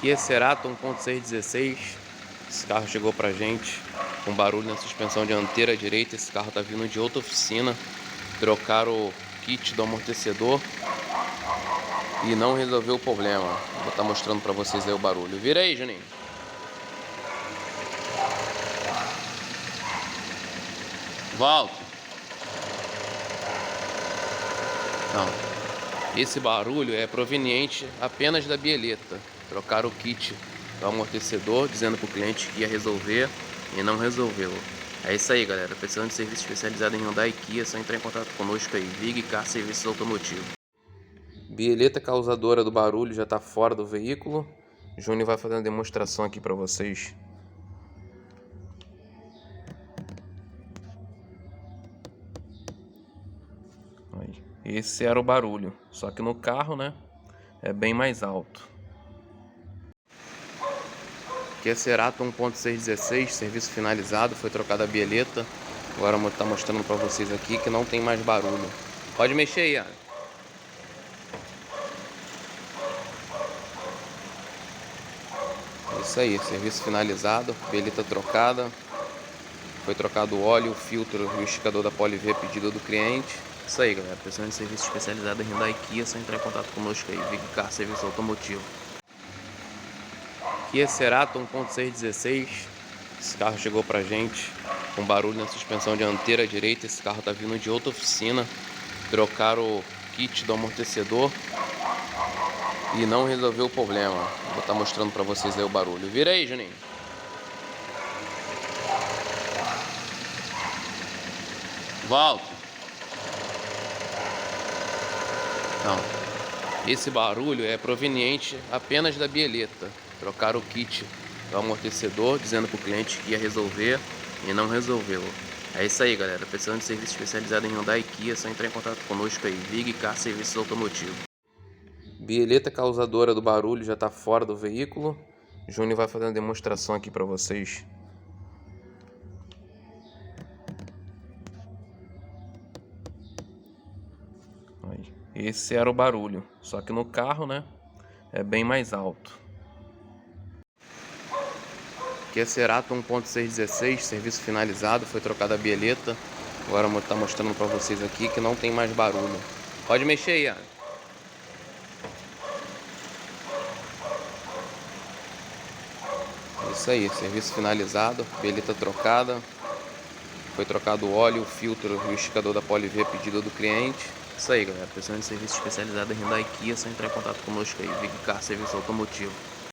Kia Cerato 1.616. Esse carro chegou pra gente com barulho na suspensão dianteira direita. Esse carro tá vindo de outra oficina. Trocaram o kit do amortecedor e não resolveu o problema. Vou estar mostrando pra vocês aí o barulho. Vira aí, Juninho. Volta. Não. Esse barulho é proveniente apenas da bieleta. Trocaram o kit do amortecedor, dizendo para o cliente que ia resolver e não resolveu. É isso aí, galera. Precisando de serviço especializado em Hyundai e Kia, é só entrar em contato conosco aí. Vig Car Serviços Automotivos. Bieleta causadora do barulho já está fora do veículo. Júnior vai fazer uma demonstração aqui para vocês. Esse era o barulho, só que no carro, né, é bem mais alto. Kia Cerato 1.616, serviço finalizado, foi trocada a bieleta. Agora vou estar mostrando para vocês aqui que não tem mais barulho. Pode mexer aí, ó. Isso aí, serviço finalizado, bieleta trocada. Foi trocado o óleo, o filtro e o esticador da Poliv a pedido do cliente. Isso aí, galera. Precisando de serviço especializado em Hyundai e Kia, é só entrar em contato conosco aí. Vig Car Serviço Automotivo. Kia Cerato 1.616. Esse carro chegou pra gente com barulho na suspensão dianteira direita. Esse carro tá vindo de outra oficina. Trocaram o kit do amortecedor e não resolveu o problema. Vou estar mostrando pra vocês aí o barulho. Vira aí, Juninho. Volta. Não. Esse barulho é proveniente apenas da bieleta. Trocaram o kit do amortecedor, dizendo para o cliente que ia resolver e não resolveu. É isso aí, galera. Precisando de serviço especializado em Hyundai e Kia, é só entrar em contato conosco aí. Vig Car Serviços Automotivos. Bieleta causadora do barulho já está fora do veículo. Júnior vai fazer uma demonstração aqui para vocês. Esse era o barulho, só que no carro, né, é bem mais alto. Kia Cerato 1.616, serviço finalizado, foi trocada a bieleta. Agora vou estar mostrando para vocês aqui que não tem mais barulho. Pode mexer aí, ó. Isso aí, serviço finalizado, bieleta trocada. Foi trocado o óleo, o filtro e o esticador da Poliv a pedido do cliente. Isso aí, galera. Precisando de serviço especializado em Hyundai e Kia, é só entrar em contato conosco aí. Vig Car Serviço Automotivo.